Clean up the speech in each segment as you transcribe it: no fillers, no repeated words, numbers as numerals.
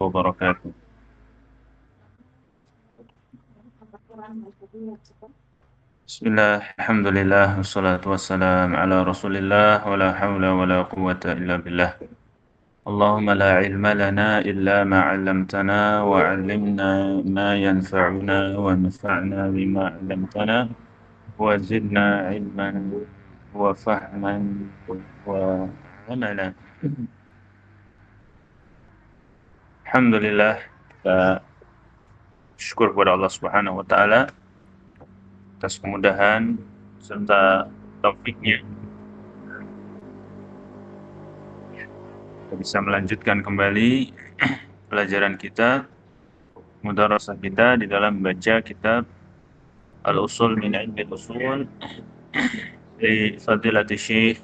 وبركاته. بسم الله، الحمد لله والصلاة والسلام على رسول الله ولا حول ولا قوة إلا بالله. اللهم لا علم لنا إلا ما علمتنا وعلمنا ما ينفعنا وانفعنا بما علمتنا وزدنا علما وفهما وعملا. Alhamdulillah, kita syukur kepada Allah Subhanahu wa taala atas kemudahan serta taufiknya. Kita bisa melanjutkan kembali pelajaran kita, mudarasah kita di dalam membaca kitab Al-Usul min Ilmi Al-Usul li Fadilati Syekh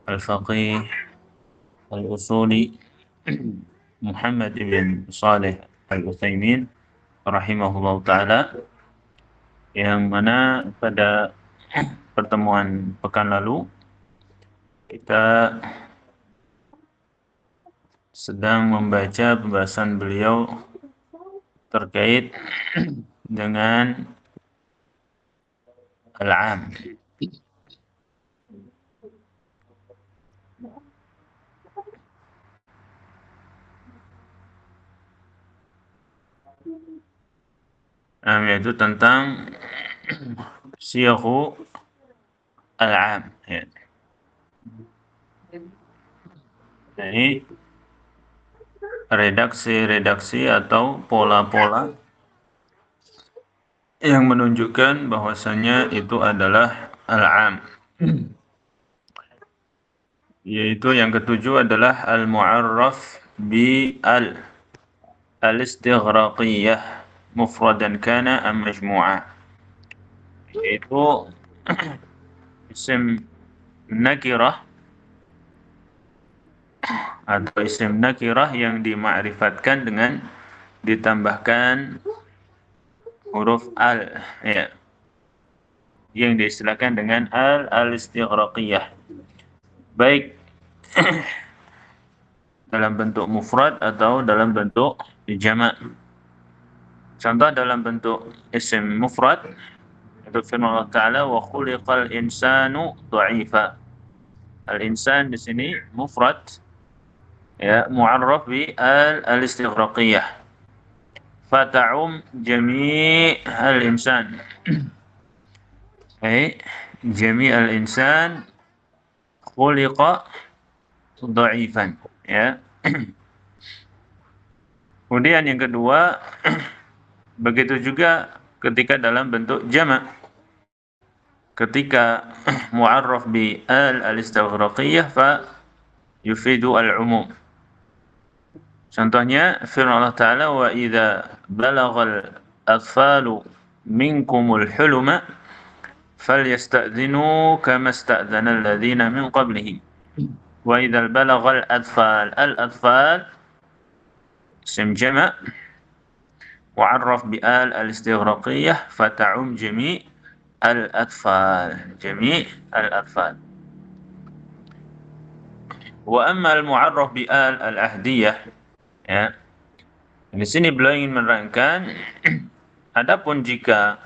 Al-Faqih Al-Usuli Muhammad ibn Saleh Al-Utsaimin rahimahullah ta'ala, yang mana pada pertemuan pekan lalu kita sedang membaca pembahasan beliau terkait dengan al-'am. Yaitu tentang siyaghu al-'am. Ya. Jadi redaksi-redaksi atau pola-pola yang menunjukkan bahwasanya itu adalah al-'am. Yaitu yang ketujuh adalah al-mu'arraf bi al-istighraqiyah mufradan kana am majmu'ah, yaitu isim nakirah atau isim nakirah yang dima'rifatkan dengan ditambahkan huruf al, ya, yang diistilahkan dengan al-istighraqiyah, baik dalam bentuk mufrad atau dalam bentuk jamak. Contoh dalam bentuk isim mufrad itu firman Allah Ta'ala, wa khuliqal insanu dha'ifa. Al-insan di sini mufrad, ya, mu'arraf bi al-istighraqiyah, fata'um jami' al-insan. Jami' al-insan khuliqa dha'ifan, ya. Kemudian yang kedua, begitu juga ketika dalam bentuk jamak. Ketika mu'arraf bi al-istighraqiyah fa yufidu al-umum. Contohnya firman Allah Ta'ala, wa idza balagal atfalu minkumul huluma falyasta'dhinu kama sta'dhana alladhina min qablihim. Wa idza balagal atfal, al-atfal isim jamak mu'arraf bi al-istighraqiyah fata'um jami' al-atfal, jami' al-atfal. Wa amma al-mu'arraf bi al-ahdiyah, ya. Di sini beliau ingin menerangkan, adapun jika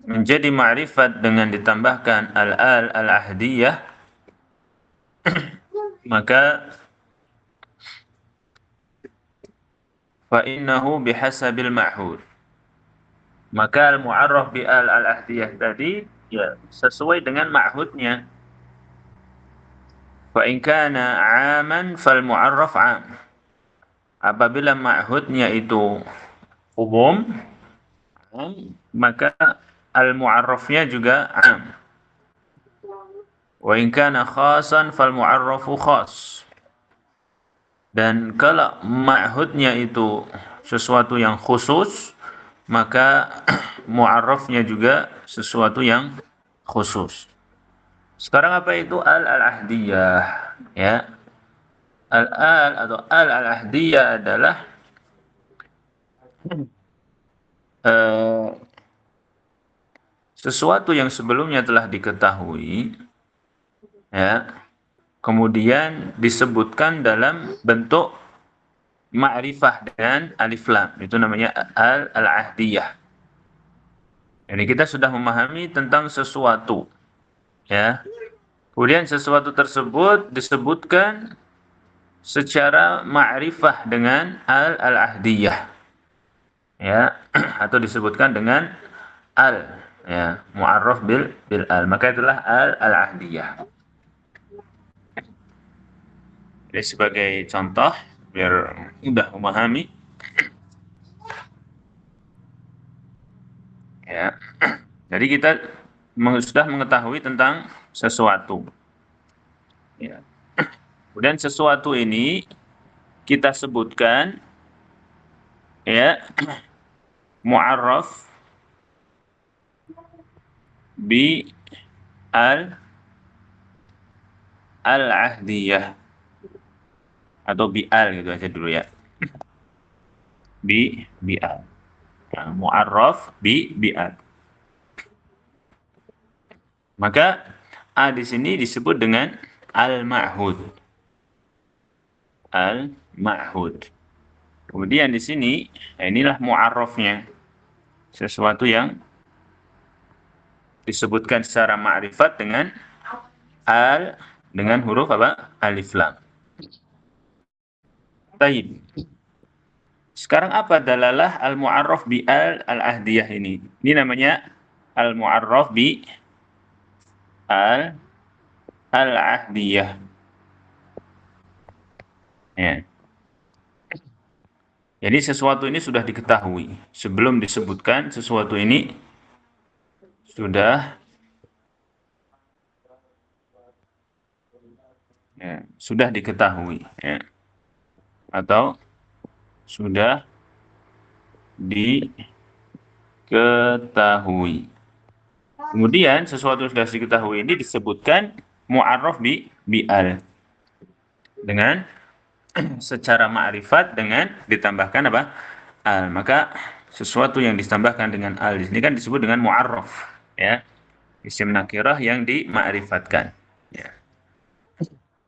menjadi ma'rifat dengan ditambahkan al-ahdiyah, maka fa innahu bihasabil ma'hud. Maka al-mu'arraf bi al-ahdiyah tadi, ya, sesuai dengan ma'hudnya. Fa in kana 'aman fal mu'arraf 'am. Apabila ma'hudnya itu umum, maka al-mu'arrafnya juga 'am. Wa in kana khasan fal mu'arrafu khas. Dan kalau ma'hudnya itu sesuatu yang khusus, maka mu'arrafnya juga sesuatu yang khusus. Sekarang apa itu al-ahdiyah? Ya. Al-al atau al-ahdiyah adalah sesuatu yang sebelumnya telah diketahui, ya, kemudian disebutkan dalam bentuk ma'rifah dengan alif lam. Itu namanya al-ahdiyah. Jadi kita sudah memahami tentang sesuatu, ya. Kemudian sesuatu tersebut disebutkan secara ma'rifah dengan al-ahdiyah, ya, atau disebutkan dengan al, ya, mu'arraf bil al, maka itulah al-ahdiyah. Jadi sebagai contoh biar mudah memahami, ya. Jadi kita sudah mengetahui tentang sesuatu, ya. Kemudian sesuatu ini kita sebutkan, ya, mu'arraf bi al-ahdiyah atau bi al gitu aja dulu, ya. Bi al. Nah, mu'arraf bi al. Maka a di sini disebut dengan al-ma'hud. Al-ma'hud. Kemudian di sini, inilah mu'arrafnya. Sesuatu yang disebutkan secara ma'rifat dengan dengan huruf apa? Alif lam. Taib. Sekarang apa dalalah al-mu'arraf bi al-ahdiyah ini? Ini namanya al-mu'arraf bi al-ahdiyah. Ya. Jadi sesuatu ini sudah diketahui. Sebelum disebutkan sesuatu ini sudah diketahui, ya. Atau sudah diketahui. Kemudian sesuatu sudah diketahui ini disebutkan mu'arraf bi al, dengan secara ma'rifat dengan ditambahkan apa? Al. Maka sesuatu yang ditambahkan dengan al di sini kan disebut dengan mu'arraf, ya. Isim nakirah yang dima'rifatkan, ya.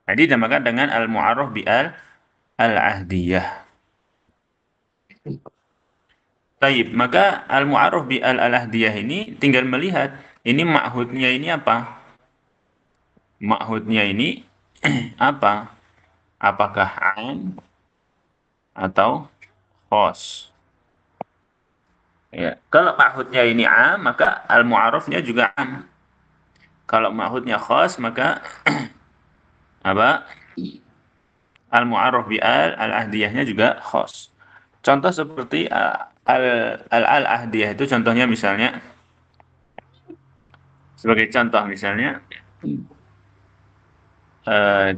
Jadi dinamakan dengan al-mu'arraf bi al-ahdiyah. Taib, maka al-mu'arraf bi al-ahdiyah ini tinggal melihat ini ma'hudnya ini apa? Ma'hudnya ini apa? Apakah am atau khos? Ya, kalau ma'hudnya ini am, maka al-mu'arrafnya juga am. Kalau ma'hudnya khos, maka apa? Al-mu'arraf bi al-ahdiyahnya juga khos. Contoh seperti al-ahdiyah itu contohnya misalnya, sebagai contoh misalnya,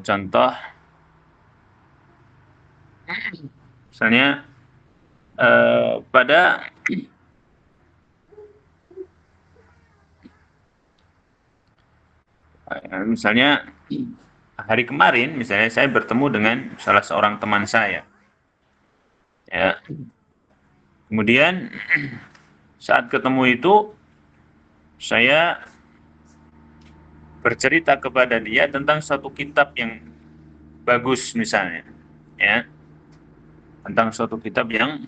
contoh misalnya pada misalnya hari kemarin misalnya saya bertemu dengan salah seorang teman saya, ya. Kemudian saat ketemu itu saya bercerita kepada dia tentang satu kitab yang bagus misalnya, ya, tentang suatu kitab yang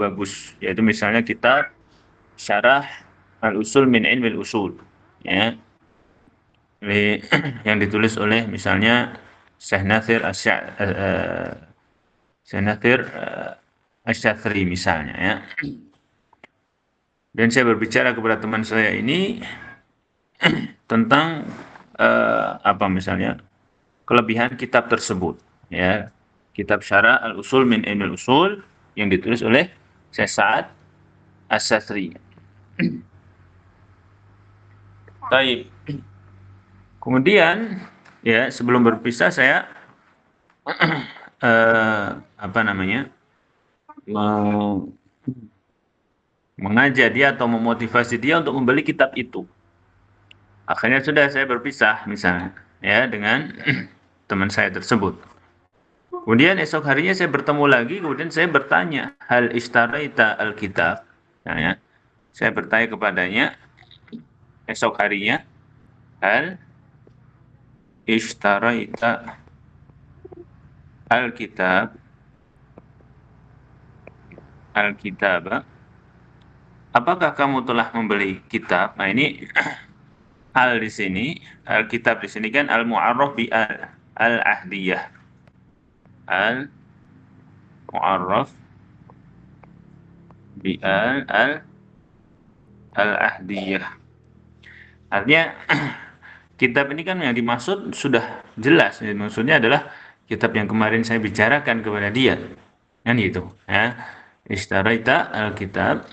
bagus, yaitu misalnya kitab Syarah Al-Usul min Ilmil Usul, ya, yang ditulis oleh misalnya Syekh Nathir Asy-Syathri misalnya, ya. Dan saya berbicara kepada teman saya ini tentang apa misalnya kelebihan kitab tersebut, ya. Kitab Syarah Al-Usul min Ilmil Usul yang ditulis oleh Syekh Sa'ad Asy-Syathri. Baik. Kemudian, ya, sebelum berpisah saya apa namanya? Mengajak dia atau memotivasi dia untuk membeli kitab itu. Akhirnya sudah saya berpisah misalnya, ya, dengan teman saya tersebut. Kemudian esok harinya saya bertemu lagi, kemudian saya bertanya, hal ishtaraita al-kitab? Ya, saya bertanya kepadanya esok harinya, hal ishtaraita al-kitab? al-kitab. Apakah kamu telah membeli kitab? Nah, ini al di sini, al-kitab di sini kan al-mu'arraf bi al-ahdiyah. Al-mu'arraf bi al-ahdiyah. Artinya kitab ini kan yang dimaksud sudah jelas. Maksudnya adalah kitab yang kemarin saya bicarakan kepada dia. Kan gitu, ya. Ishtaraita al-kitab.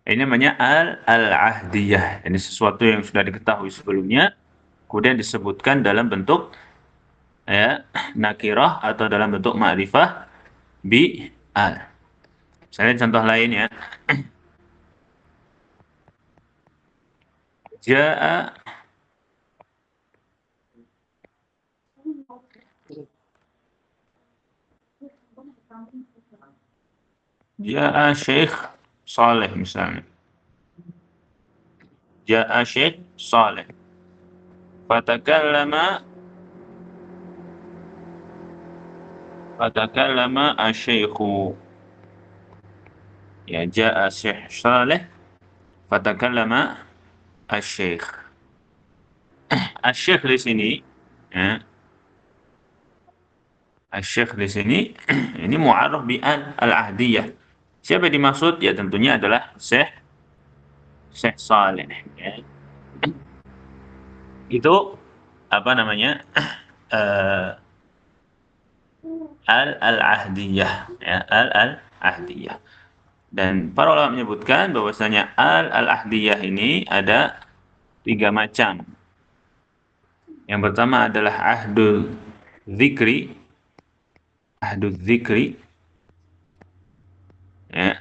Ini namanya al-ahdiyah. Ini sesuatu yang sudah diketahui sebelumnya, kemudian disebutkan dalam bentuk ya nakirah atau dalam bentuk ma'rifah bi al. Misalnya contoh lain ya. Ja'a Ja'a Syekh Saleh misalnya. Ja'a Syekh Saleh. Fatakallama asy-syaikhu. Ya, ja'a Syekh Saleh fatakallama asy-syaikh. Asy-syaikh di sini ya. Asy-syaikh di sini ini mu'arraf bi al-ahdiyah. Siapa yang dimaksud? Ya tentunya adalah Syekh Saleh ya. Itu apa namanya? Al-ahdiyah ya, al-ahdiyah. Dan para ulama menyebutkan bahwasanya al-ahdiyah ini ada 3 macam. Yang pertama adalah ahdul dzikri. Ahdul dzikri. Ya.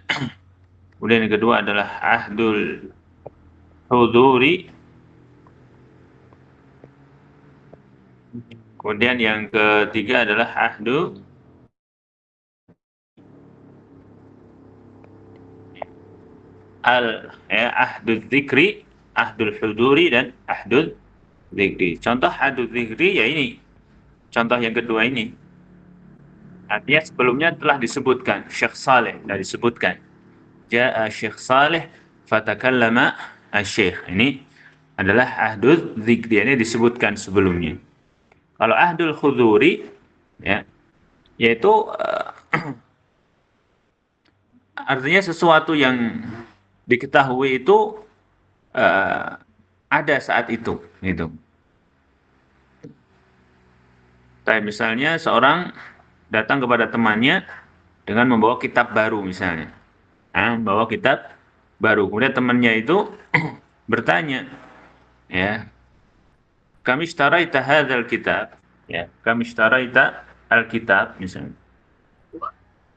Kemudian yang kedua adalah ahdul huduri. Kemudian yang ketiga adalah ahdul ahdul dzikri, ahdul huduri dan ahdul dzikri. Contoh ahdul dzikri ya ini. Contoh yang kedua ini. Artinya sebelumnya telah disebutkan Syekh Saleh, telah disebutkan. Ja'a Syekh Saleh fatakallama asy-syekh. Ini adalah ahdul dzikri, ini disebutkan sebelumnya. Kalau ahdul huduri ya, yaitu artinya sesuatu yang diketahui itu ada saat itu gitu. Kayak misalnya seorang datang kepada temannya dengan membawa kitab baru misalnya. Membawa kitab baru. Kemudian temannya itu bertanya, ya, kami ishtaraita hadzal kitab, ya, kami ishtaraita al-kitab misalnya.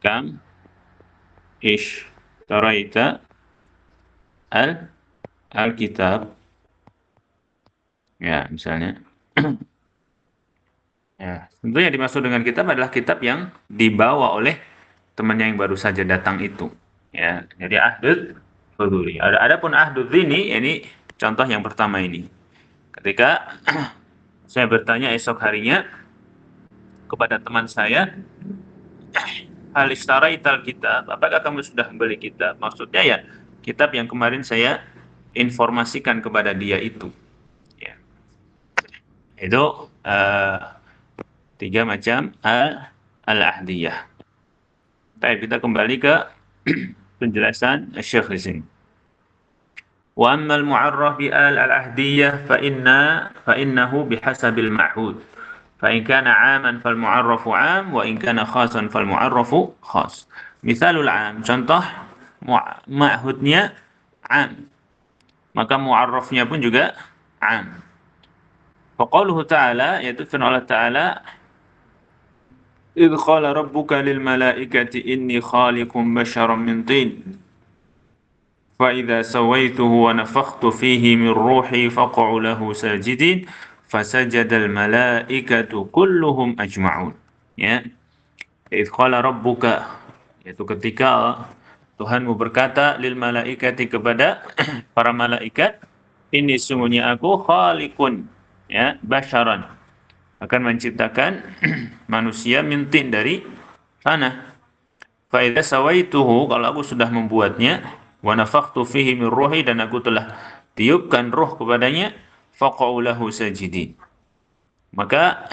Kam ishtaraita al-kitab. Ya, misalnya. Ya, tentunya dimaksud dengan kitab adalah kitab yang dibawa oleh temannya yang baru saja datang itu. Ya, jadi ahdud huduri. Adapun ahdud dzini ini contoh yang pertama ini. Ketika saya bertanya esok harinya kepada teman saya, hal istaraital kitab, apakah kamu sudah membeli kitab? Maksudnya ya kitab yang kemarin saya informasikan kepada dia itu. Ya. Itu 3 macam al-ahdiyah. Baik, kita kembali ke penjelasan Syekh di sini. Wa amma al-mu'arraf bi al-ahdiyah fa innahu bihasabil ma'hud. Fa in kana 'aman fal mu'arrafu 'am wa in kana khasan fal mu'arrafu khas. Misalul 'am, contoh ma'hudnya 'am. Maka mu'arrafnya pun juga 'am. Fa qauluhu ta'ala, yaitu firman Allah Ta'ala, إذ قال ربك للملائكة إني خالق بشرا من طين فإذا سويته ونفخت فيه من روحي فقعوا له ساجدين فسجد الملائكة كلهم أجمعون. Ya, إذ قال ربك, yaitu ketika Tuhanmu berkata lil malaikati, kepada para malaikat, ini sungguhnya aku khaliqun, ya, basyaran, akan menciptakan manusia mintin dari tanah. Fa idza sawaituhu, kalau aku sudah membuatnya, wa nafakhtu fihi min ruhi, dan aku telah tiupkan ruh kepadanya, faqa'u lahu sajidin. Maka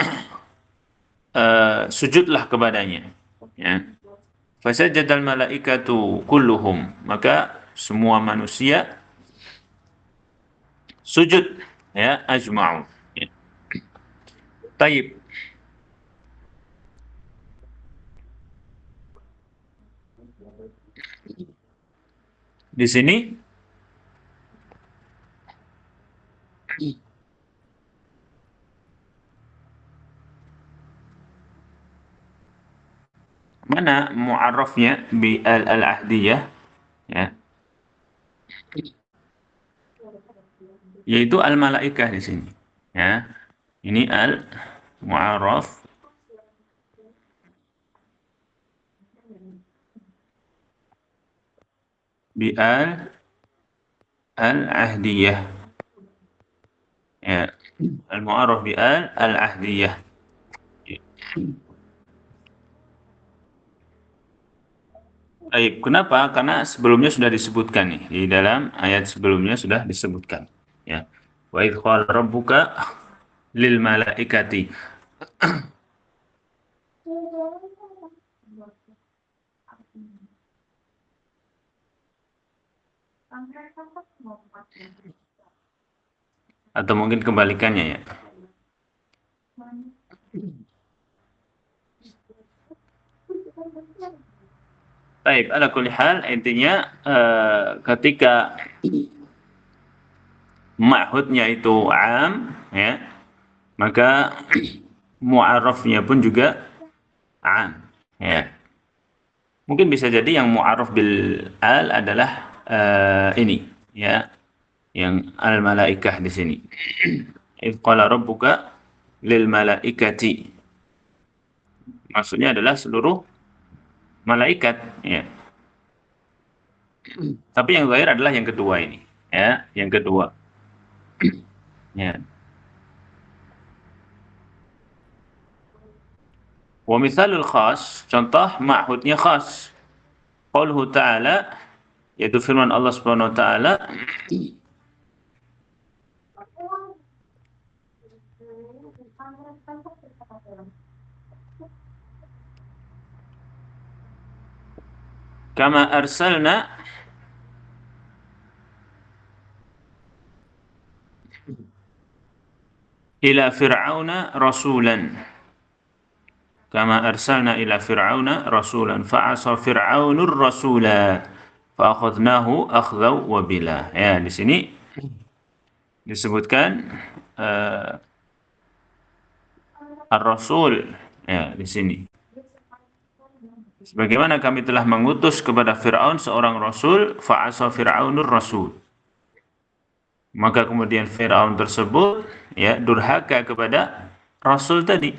sujudlah kepadanya. Ya. Fasajadal malaikatu kulluhum, maka semua manusia sujud, ya, ajma'u. Ya. Taib. Di sini mana mu'arrafnya bi al-ahdiyah, ya, yaitu al-malaikah di sini, ya. Ini al-mu'arraf bi al-ahdiyah, ya. Al-mu'arraf bi al-ahdiyah. Baik, kenapa? Karena sebelumnya sudah disebutkan nih, di dalam ayat sebelumnya sudah disebutkan. Ya. Wa idh qala rabbuka lil malaikati. Atau mungkin kebalikannya, ya. Baik, ala kulli hal, intinya ketika ma'hudnya itu am, ya, maka mu'arrafnya pun juga am, ya. Mungkin bisa jadi yang mu'arraf bil al adalah ini, ya, yang al malaikah di sini. Idh qala rabbuka lil malaikati, maksudnya adalah seluruh malaikat, ya. Tapi yang zahir adalah yang kedua ini, ya, yang kedua. Ya. Wa mithalul khas, contoh ma'hudnya khas. Qauluhu ta'ala, yaitu firman Allah Subhanahu wa taala, kama arsalna ila fir'auna rasulan. Kama arsalna ila fir'auna rasulan fa'asa fir'aunur rasula fa'akhadnahu akhdaw wabila. Ya, di sini disebutkan ar-rasul, ya, di sini. Sebagaimana kami telah mengutus kepada Fir'aun seorang rasul, fa'asa fir'aunur rasul. Maka kemudian Fir'aun tersebut, ya, durhaka kepada rasul tadi.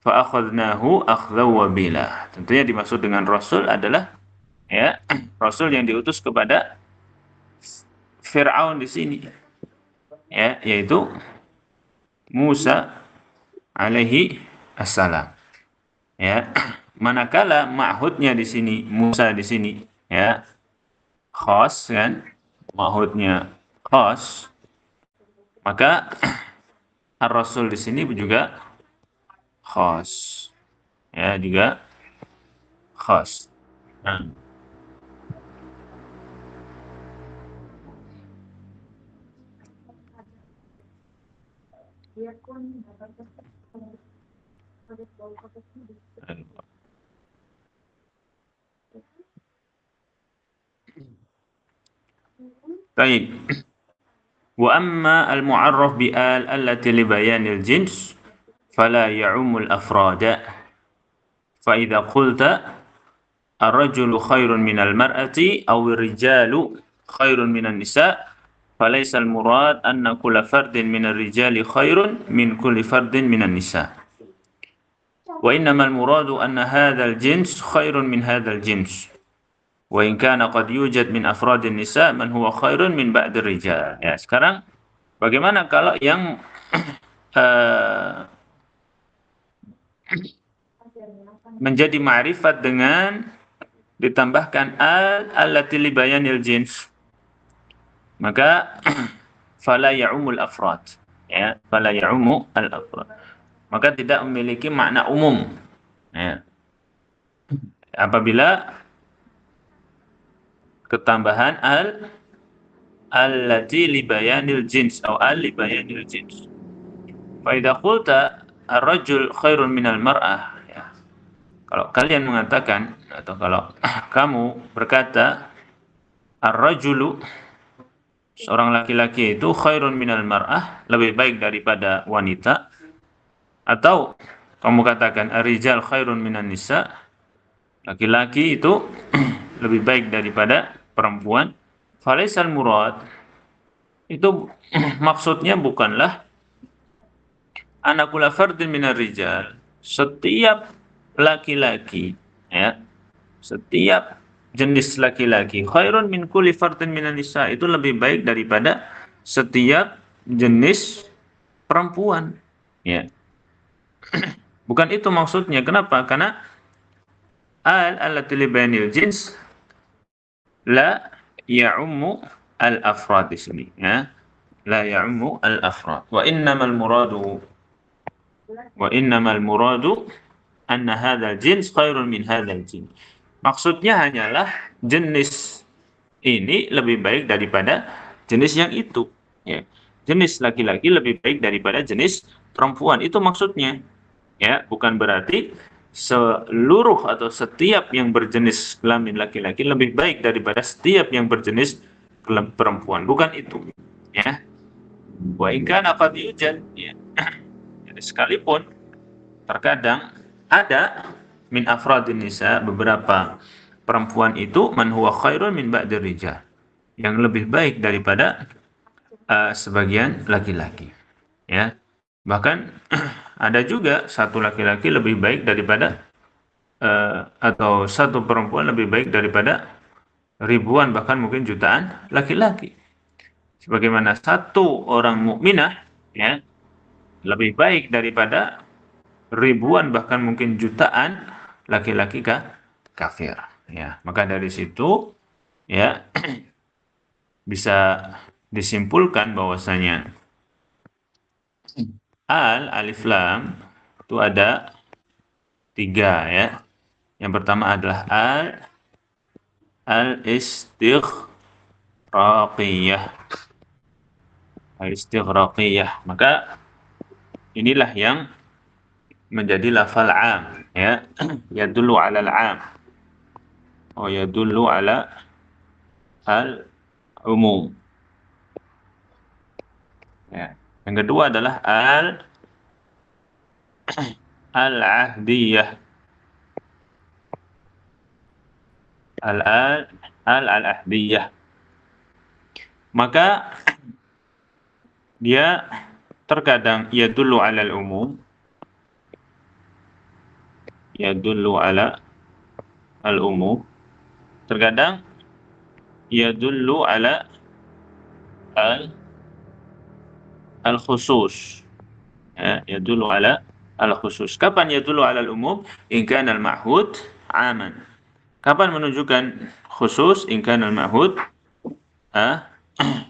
Fa'akhadnahu akhdaw wabila. Tentunya dimaksud dengan rasul adalah, ya, rasul yang diutus kepada Fir'aun di sini, ya, yaitu Musa alaihi assalam. Ya, manakala ma'hudnya di sini Musa di sini, ya, khas, kan, ma'hudnya khas, maka ar-rasul di sini juga khas, ya, juga khas. Nah. Baik. Wa amma al-mu'arraf bi al allati li bayanil jins fala ya'umul afrada. Fa idza qulta ar-rajulu khairun minal mar'ati aw ar-rijalu khairun minan nisa falaysa al-murad anna kulla fardin minar rijali khairun min kulli fardin minan nisa. Wa innamal muradu anna hadzal jins khairun min hadzal jins. Wa in kana qad yujad min afradin nisa man huwa khairun min ba'dir rijal. Ya, sekarang bagaimana kalau yang menjadi ma'rifat dengan ditambahkan allati li bayanil jins, maka fala ya'umul afrad, ya, fala ya'umu al afrad, maka tidak memiliki makna umum, ya. Apabila ketambahan allati li bayanil jins atau al li bayanil jins. Fa idza qulta ar-rajul khairun minal mar'ah, ya. Kalau kalian mengatakan atau kalau kamu berkata ar-rajulu, seorang laki-laki itu khairun minal mar'ah, lebih baik daripada wanita, atau kamu katakan ar-rijal khairun minan nisa, laki-laki itu lebih baik daripada perempuan, falaisal murad, itu maksudnya bukanlah anakula fardin minar rijal, setiap laki-laki, ya, setiap jenis laki-laki, khairun min kulli fardin minan nisa, itu lebih baik daripada setiap jenis perempuan, ya. Bukan itu maksudnya. Kenapa? Karena allati li bayanil jins la ya'ummu al-afrad di sini, ya. La ya'ummu al-afrad. Wa innamal muradu anna hadzal jins khairun min hadzal jins. Maksudnya hanyalah jenis ini lebih baik daripada jenis yang itu, ya. Jenis laki-laki lebih baik daripada jenis perempuan, itu maksudnya, ya. Bukan berarti seluruh atau setiap yang berjenis kelamin laki-laki lebih baik daripada setiap yang berjenis perempuan, bukan itu, ya. Wa in kana qad yujad, ya. Jadi sekalipun terkadang ada min afradin nisa, beberapa perempuan itu, man huwa khairun min ba'dir rijal, yang lebih baik daripada sebagian laki-laki, ya. Bahkan ada juga satu laki-laki lebih baik daripada atau satu perempuan lebih baik daripada ribuan bahkan mungkin jutaan laki-laki. Sebagaimana satu orang mukminah, ya, lebih baik daripada ribuan bahkan mungkin jutaan laki-laki kafir, ya. Maka dari situ, ya, bisa disimpulkan bahwasanya alif lam itu ada tiga, ya. Yang pertama adalah al-istighraqiyah. Maka inilah yang menjadi lafal am, ya. Yadullu ala al-am, yadullu ala al-umum, ya. Yang kedua adalah al-ahdiyah, al-ahdiyah. Maka dia terkadang yadullu ala al-umum, yadullu ala al-umum, terkadang yadullu ala al-khusus, ya, yadullu ala al-khusus. Kapan yadullu ala al-umum? In kana al-ma'hud aman. Kapan menunjukkan khusus? In kana al-ma'hud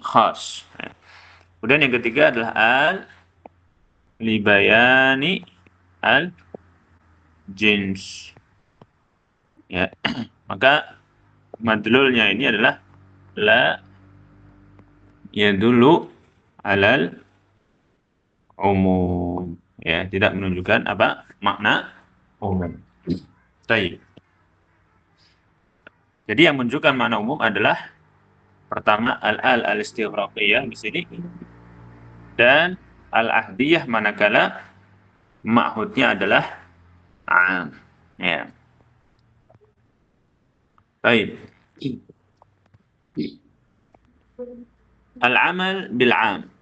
khas. Kemudian yang ketiga adalah libayani al-jins, ya. Maka madlulnya ini adalah la yadullu alal umum, ya, tidak menunjukkan apa makna umum. Baik. Jadi yang menunjukkan makna umum adalah pertama al-istighraqiyah di sini, dan al-ahdiyah manakala ma'hudnya adalah am, ya. Baik. Al-amal bil-am.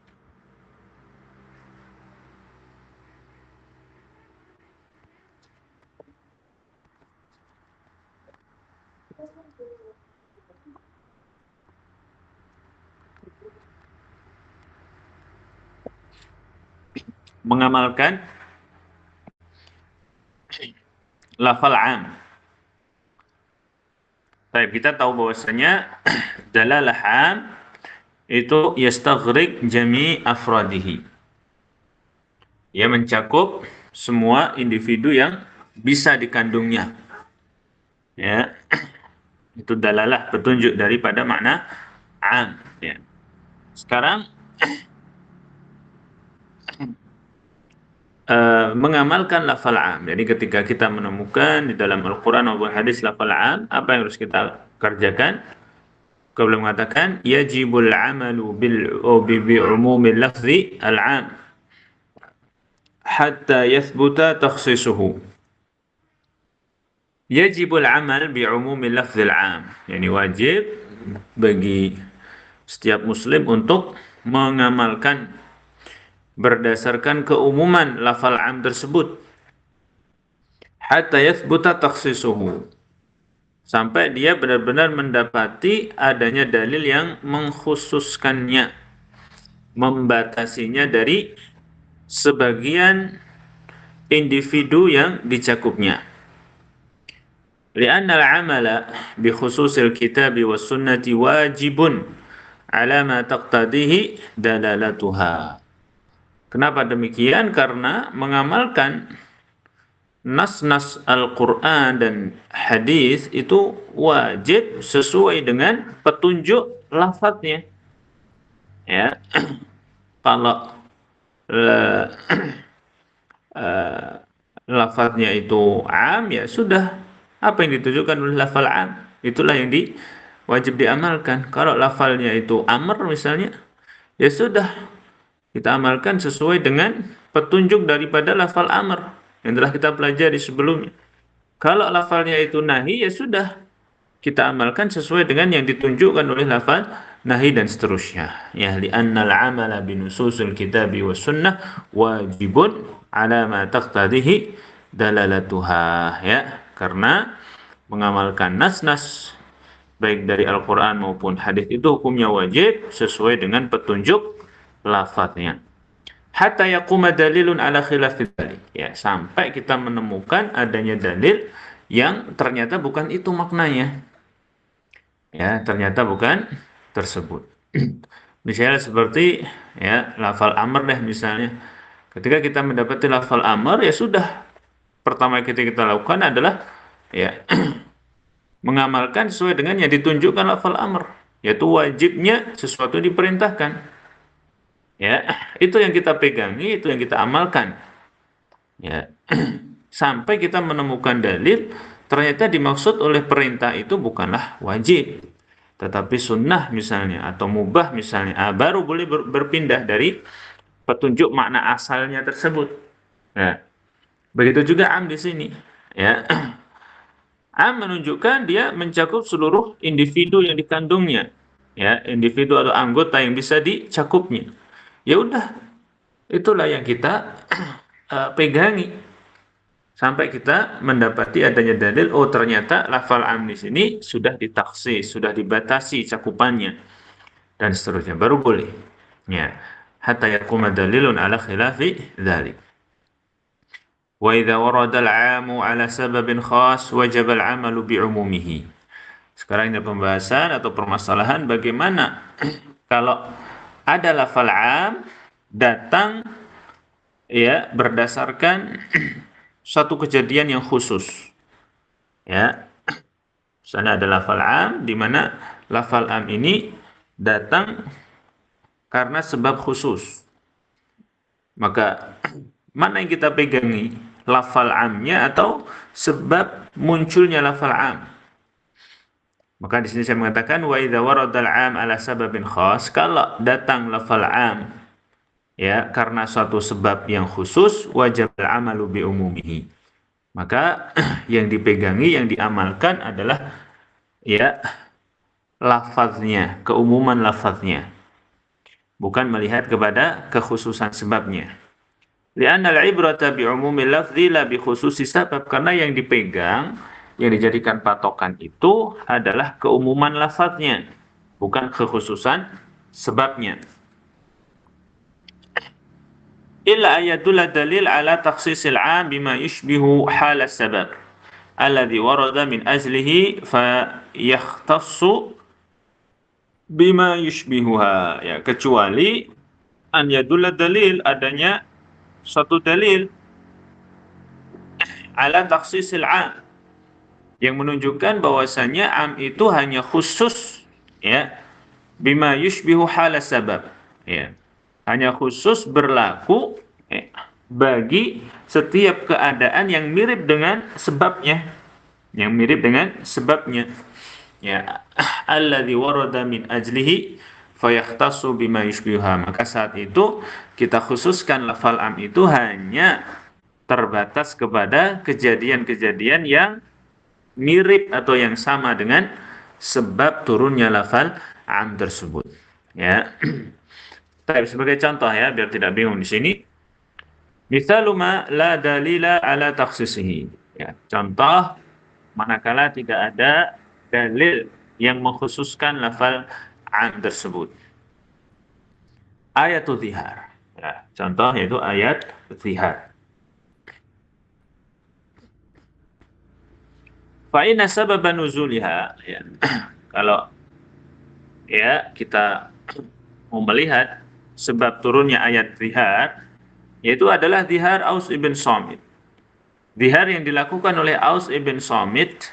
Mengamalkan lafal am. Baik, kita tahu bahwasanya dalalah am itu yastaghriq jami' afradihi. Ia mencakup semua individu yang bisa dikandungnya. Ya, itu dalalah petunjuk daripada makna am. Ya. Sekarang mengamalkan lafal am. Jadi ketika kita menemukan di dalam Al-Quran maupun hadis lafal am, apa yang harus kita kerjakan? Kau belum mengatakan yajibul amalu bi umumil lafzi al-am hatta yathbuta takhsisuhu. Yajibul amal bi umumil lafzi al-am. Yani wajib bagi setiap muslim untuk mengamalkan berdasarkan keumuman lafal am tersebut hatta yathbuta takhsisuhu, sampai dia benar-benar mendapati adanya dalil yang mengkhususkannya, membatasinya dari sebagian individu yang dicakupnya. Lianna al-amala bi khususil kitabi was sunnati wajibun ala ma taqtadihi dalalatuha. Kenapa demikian? Karena mengamalkan nas-nas Al-Quran dan hadis itu wajib sesuai dengan petunjuk lafadznya. Ya, kalau lafadznya itu am, ya sudah, apa yang ditujukan oleh lafal am itulah yang wajib diamalkan. Kalau lafalnya itu amr misalnya, ya sudah, kita amalkan sesuai dengan petunjuk daripada lafal amr yang telah kita pelajari sebelumnya. Kalau lafalnya itu nahi, ya sudah, kita amalkan sesuai dengan yang ditunjukkan oleh lafal nahi dan seterusnya. Ya, li'annal amala binususul kitabi was sunnah wajibun ala ma taqtadihi dalalatuha. Ya, karena mengamalkan nas-nas baik dari Al-Quran maupun hadis itu hukumnya wajib sesuai dengan petunjuk lafadznya. Hatta yaquma dalilun ala khilafi dzalik. Ya, sampai kita menemukan adanya dalil yang ternyata bukan itu maknanya. Ya, ternyata bukan tersebut. Misalnya seperti ya lafal amr deh misalnya. Ketika kita mendapati lafal amr, ya sudah, pertama kita lakukan adalah ya mengamalkan sesuai dengan yang ditunjukkan lafal amr, yaitu wajibnya sesuatu diperintahkan. Ya, itu yang kita pegangi, itu yang kita amalkan. Ya, sampai kita menemukan dalil ternyata dimaksud oleh perintah itu bukanlah wajib, tetapi sunnah misalnya atau mubah misalnya, baru boleh berpindah dari petunjuk makna asalnya tersebut. Ya, begitu juga am di sini. Ya, am menunjukkan dia mencakup seluruh individu yang dikandungnya. Ya, individu atau anggota yang bisa dicakupnya. Ya udah, itulah yang kita pegangi sampai kita mendapati adanya dalil, oh ternyata lafal am di sini sudah ditaksis, sudah dibatasi cakupannya dan seterusnya, baru boleh. Ya, hatta yaquma dalilun ala khilafi dzalik. Wa idza warada al-'amu ala sababin khas wajib al-'amalu bi 'umumihi. Sekarang ini pembahasan atau permasalahan bagaimana kalau ada lafal am datang ya berdasarkan satu kejadian yang khusus. Ya, misalnya ada lafal am di mana lafal am ini datang karena sebab khusus. Maka mana yang kita pegangi? Lafal amnya atau sebab munculnya lafal am? Maka di sini saya mengatakan wa idza waradal am ala sababin khas, kalau datang lafal am ya karena suatu sebab yang khusus, wajib al-amalu bi umumihi. Maka yang dipegangi, yang diamalkan adalah ya lafaznya, keumuman lafaznya, bukan melihat kepada kekhususan sebabnya. Li'anna al-ibrata bi umumil lafzi la bi khususi sabab, karena yang dipegang, yang dijadikan patokan itu adalah keumuman lafaznya, bukan kekhususan sebabnya. Illa ayatul dalil ala takhsisil 'am bima yushbihu hal sabab. alladhi warada min ajlihi fayakhtassu bima yushbihuha, ya, kecuali an yadulla dalil, adanya suatu dalil ala takhsisil am, yang menunjukkan bahwasanya am itu hanya khusus, ya, bima yushbihu hala sabab, ya, hanya khusus berlaku, ya, bagi setiap keadaan yang mirip dengan sebabnya, ya, alladzi warada min ajlihi fayakhtassu bima yushbiha, maka saat itu kita khususkan lafal am itu hanya terbatas kepada kejadian-kejadian yang mirip atau yang sama dengan sebab turunnya lafal am tersebut, ya. Tapi sebagai contoh, ya, biar tidak bingung di sini, misalu ma la dalila ala takhsisihi, ya, contoh manakala tidak ada dalil yang mengkhususkan lafal an tersebut. Ayatul zihar, ya, contoh yaitu ayat zihar. Fa inna sababa nuzuliha, ya, kalau, ya, kita mau melihat sebab turunnya ayat zihar, yaitu adalah zihar Aus ibn Samit. Zihar yang dilakukan oleh Aus ibn Samit,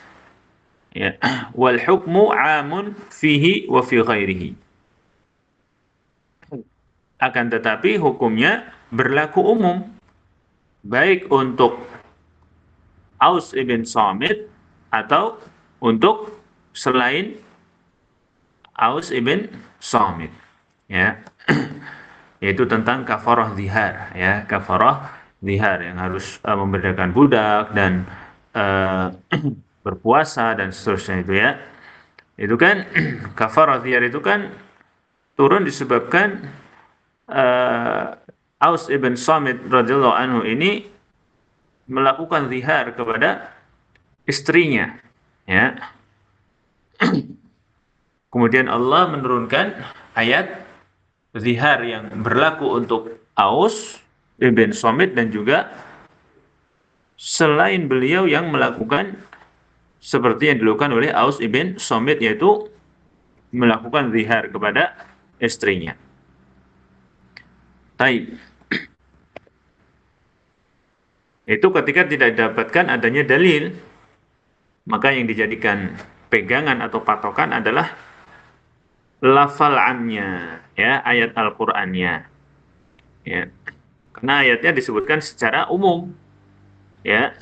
ya, wal hukmu amun fihi wa fi ghairihi, akan tetapi hukumnya berlaku umum baik untuk Aus ibn Samit atau untuk selain Aus ibn Samit, ya, yaitu tentang kafarah zihar, ya, kafarah zihar yang harus membedakan budak dan berpuasa dan seterusnya, itu, ya, itu kan kafarah zihar itu kan turun disebabkan Aus ibn Samit radhiyallahu anhu ini melakukan zihar kepada istrinya, ya. Kemudian Allah menurunkan ayat zihar yang berlaku untuk Aus ibn Samit dan juga selain beliau yang melakukan seperti yang dilakukan oleh Aus ibn Samit, yaitu melakukan zihar kepada istrinya. Taib. Itu ketika tidak didapatkan adanya dalil, maka yang dijadikan pegangan atau patokan adalah lafal amnya, ya, ayat Al-Qur'annya, ya. Karena ayatnya disebutkan secara umum, ya,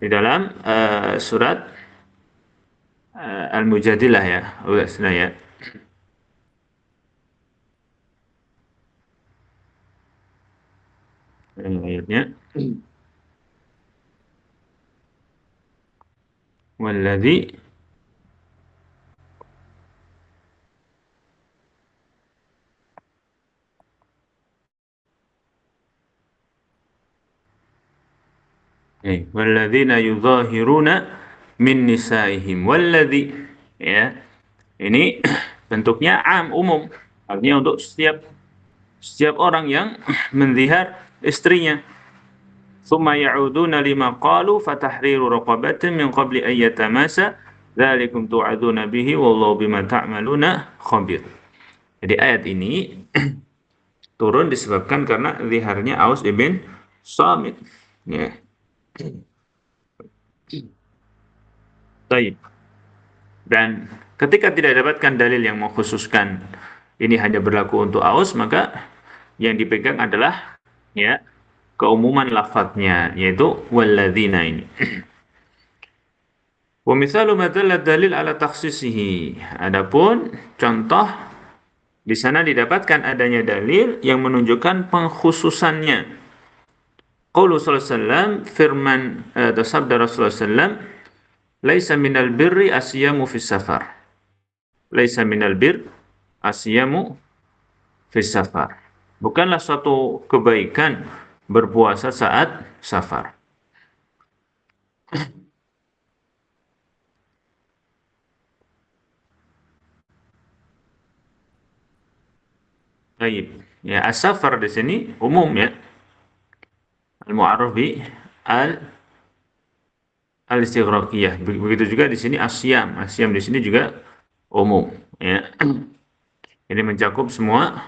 di dalam surat Al-Mujadilah, ya, ya. Ayatnya walladzi walladzina yudhahiruna min nisaihim, walladzi, ya, ini bentuknya am, umum, artinya untuk setiap orang yang menzihar istrinya. Tsumma ya'uduna lima qalu fatahriru raqabatin min qabli an yatamasa dzalikum tu'adzuna bihi wallahu bima ta'maluna khabir. Jadi ayat ini turun disebabkan karena ziharnya Aus ibn Samit, ya. Baik. Dan ketika tidak dapatkan dalil yang mengkhususkan ini hanya berlaku untuk Aus, maka yang dipegang adalah, ya, keumuman lafadznya, yaitu walladzina ini. Wa mithalu ma dalla dalil ala takhsisihi. Adapun contoh di sana didapatkan adanya dalil yang menunjukkan pengkhususannya. Qaulu sallallahu alaihi wasallam, firman sabda Rasulullah sallallahu alaihi wasallam, laisa minal birri asyamu fis safar. Laisa minal bir asyamu fis safar. Bukanlah suatu kebaikan berpuasa saat safar. Baik, ya, as-safar di sini umum, ya, al-mu'arraf bi al-istighraqiyah. Begitu juga di sini asyam. Asyam di sini juga umum, ya. Ini mencakup semua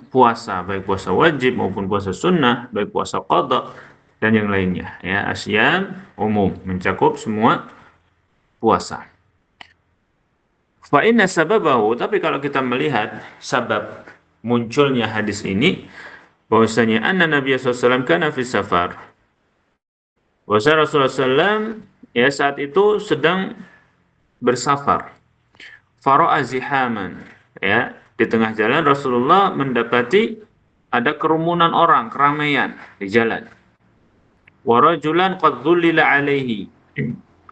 puasa, baik puasa wajib maupun puasa sunnah, baik puasa qada dan yang lainnya, ya. Asyam umum, mencakup semua puasa. Fa inna sababahu, tapi kalau kita melihat sebab munculnya hadis ini, bahwasanya anna Nabi sallallahu alaihi wasallam kana fi safar. Bahwasanya Rasulullah SAW ya saat itu sedang bersafar. Fara'a zihaman, ya, di tengah jalan Rasulullah mendapati ada kerumunan orang, keramaian di jalan. Wa rajulan qad dhullila alaihi.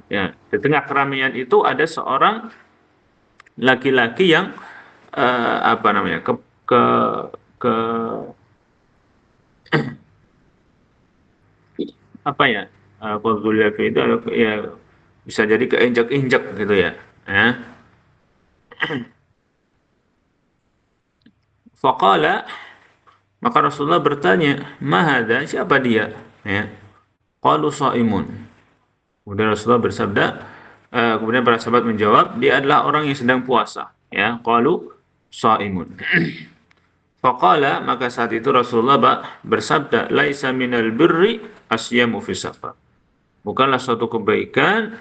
Ya, di tengah keramaian itu ada seorang laki-laki yang apa namanya? ke apa ya? Qad dhullila itu ya bisa jadi keinjak-injak gitu ya. Ya. Faqala, maka Rasulullah bertanya, "Mahada, siapa dia?" Ya. Qalu shaimun. Kemudian Rasulullah bersabda, kemudian para sahabat menjawab, dia adalah orang yang sedang puasa. Ya, qalu shaimun. Faqala, maka saat itu Rasulullah bersabda, "Laisa minal birri asyamu fi safar." Bukanlah suatu kebaikan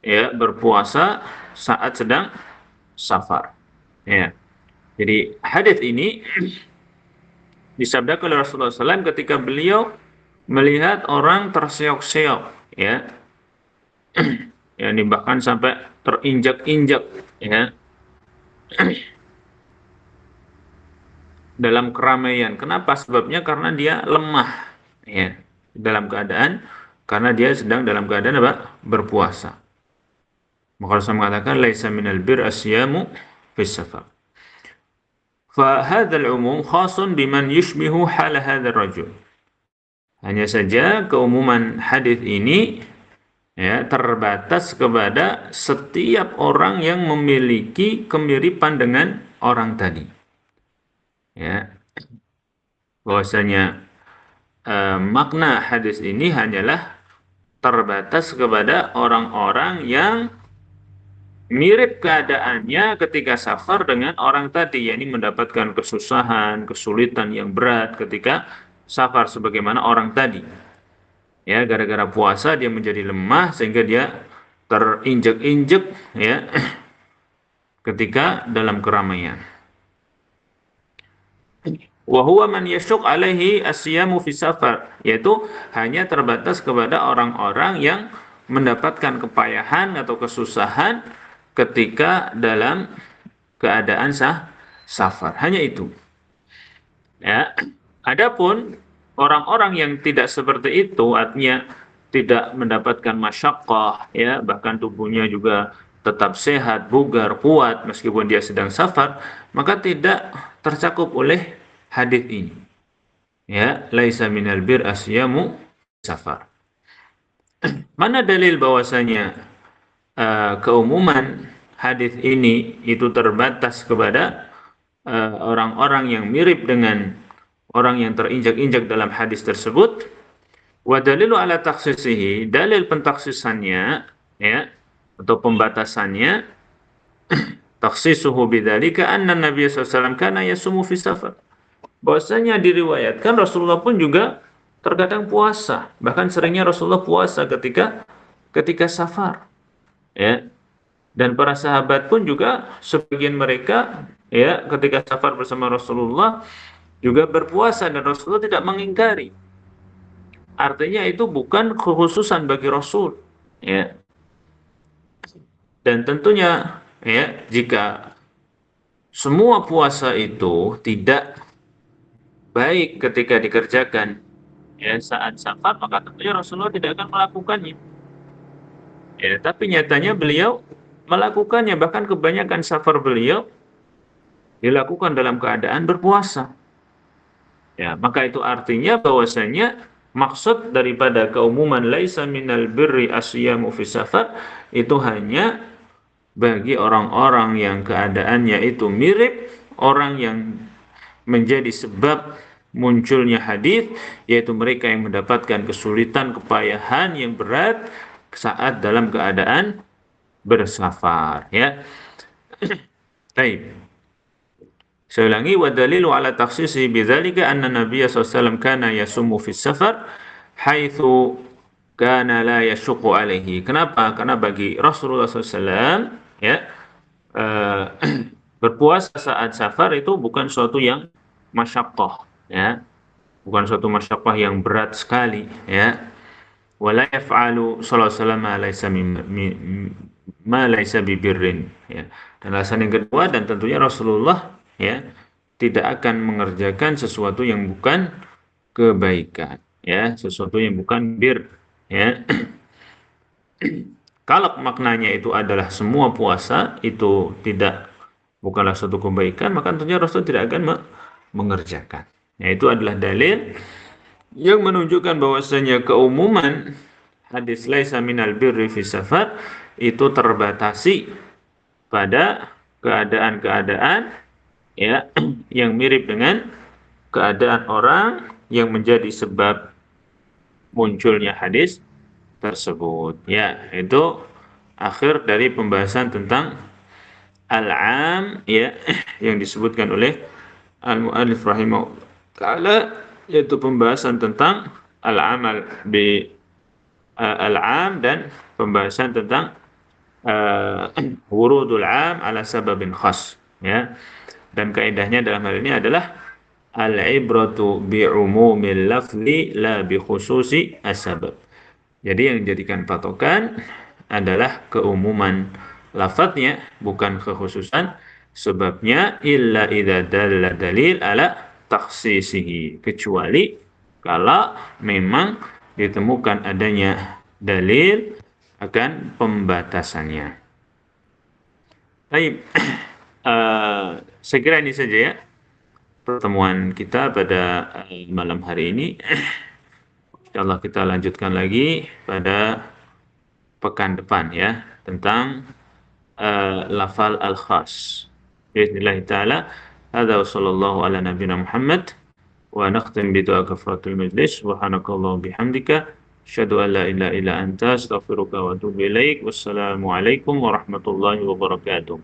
ya berpuasa saat sedang safar. Ya. Jadi hadis ini disabdakan oleh Rasulullah SAW ketika beliau melihat orang terseok-seok, ya, ya, bahkan sampai terinjak-injak, ya, dalam keramaian. Kenapa? Sebabnya karena dia lemah, ya, dalam keadaan karena dia sedang dalam keadaan apa? Berpuasa. Maka Rasulullah mengatakan, "Laisa minal bir asyamu fis safar." فهذا العموم خاص بمن يشبه حال هذا الرجل. Hanya saja keumuman hadis ini ya terbatas kepada setiap orang yang memiliki kemiripan dengan orang tadi. Ya. Bahwasanya makna hadis ini hanyalah terbatas kepada orang-orang yang mirip keadaannya ketika safar dengan orang tadi, yakni mendapatkan kesusahan, kesulitan yang berat ketika safar sebagaimana orang tadi. Ya, gara-gara puasa dia menjadi lemah sehingga dia terinjek-injek ya ketika dalam keramaian. Wa huwa man yashq alaihi asyamu fi safar, yaitu hanya terbatas kepada orang-orang yang mendapatkan kepayahan atau kesusahan ketika dalam keadaan safar. Hanya itu. Ya. Adapun orang-orang yang tidak seperti itu, artinya tidak mendapatkan masyaqqah, ya, bahkan tubuhnya juga tetap sehat, bugar, kuat meskipun dia sedang safar, maka tidak tercakup oleh hadis ini. Ya, laisa minal bir asyamu safar. Mana dalil bahwasanya keumuman hadis ini itu terbatas kepada orang-orang yang mirip dengan orang yang terinjak-injak dalam hadis tersebut? Wa dalilu ala takhsisihi, dalil pentaksisannya ya atau pembatasannya, takhsisuhu bidzalika anna Nabi sallallahu alaihi wasallam kana yasumu fi safar. Bahwasanya diriwayatkan Rasulullah pun juga terkadang puasa, bahkan seringnya Rasulullah puasa ketika safar. Ya, dan para sahabat pun juga sebagian mereka ya ketika safar bersama Rasulullah juga berpuasa dan Rasulullah tidak mengingkari. Artinya itu bukan kekhususan bagi Rasul, ya. Dan tentunya ya jika semua puasa itu tidak baik ketika dikerjakan ya saat safar, maka tentunya Rasulullah tidak akan melakukannya. Ya, tapi nyatanya beliau melakukannya, bahkan kebanyakan safar beliau dilakukan dalam keadaan berpuasa. Ya, maka itu artinya bahwasanya maksud daripada keumuman laisa minal birri asyamu fi safar itu hanya bagi orang-orang yang keadaannya itu mirip orang yang menjadi sebab munculnya hadis, yaitu mereka yang mendapatkan kesulitan, kepayahan yang berat saat dalam keadaan bersafar, ya. Baik. Saya ulangi, wa dalilu ala takhsisi bidzalika anna Nabiy sallallahu alaihi wasallam kana yasummu fi safar haitsu kana la yashuqqu alaihi. Kenapa? Karena bagi Rasulullah SAW, ya, berpuasa saat safar itu bukan suatu yang masyaqqah, ya. Bukan suatu masyaqqah yang berat sekali, ya. Wala yaf'alu sallallahu alaihi wasallam ma laisa bibirrin, ya. Dan alasan yang kedua, dan tentunya Rasulullah, ya, tidak akan mengerjakan sesuatu yang bukan kebaikan, ya, sesuatu yang bukan bir, ya. Kalau maknanya itu adalah semua puasa itu bukanlah suatu kebaikan, maka tentunya Rasul tidak akan mengerjakan. Ya, itu adalah dalil yang menunjukkan bahwasanya keumuman hadis laisa minal birri fi safar itu terbatasi pada keadaan-keadaan, ya, yang mirip dengan keadaan orang yang menjadi sebab munculnya hadis tersebut. Ya, itu akhir dari pembahasan tentang al-'am, ya, yang disebutkan oleh al-mu'allif rahimahullah ta'ala, yaitu pembahasan tentang al-amal bi al-'am dan pembahasan tentang wurudul 'am ala sababin khas, ya. Dan kaidahnya dalam hal ini adalah al-ibratu bi umumil lafzi la bi khususi as-sabab. Jadi yang dijadikan patokan adalah keumuman lafadznya, bukan kekhususan sebabnya, illa idza dalla dalil ala takhsisihi, kecuali kalau memang ditemukan adanya dalil akan pembatasannya. Baik, saya kira ini saja, ya, pertemuan kita pada malam hari ini. Insyaallah kita lanjutkan lagi pada pekan depan, ya, tentang lafal al-khas. Bismillah ta'ala. Hadza wa sallallahu ala nabiyina Muhammad wa nakhtim bi du'a kafaratul majlis. Subhanakallah bihamdika asyhadu an la ilaha illa anta astaghfiruka wa atubu ilaik. Wassalamu alaikum warahmatullahi wabarakatuh.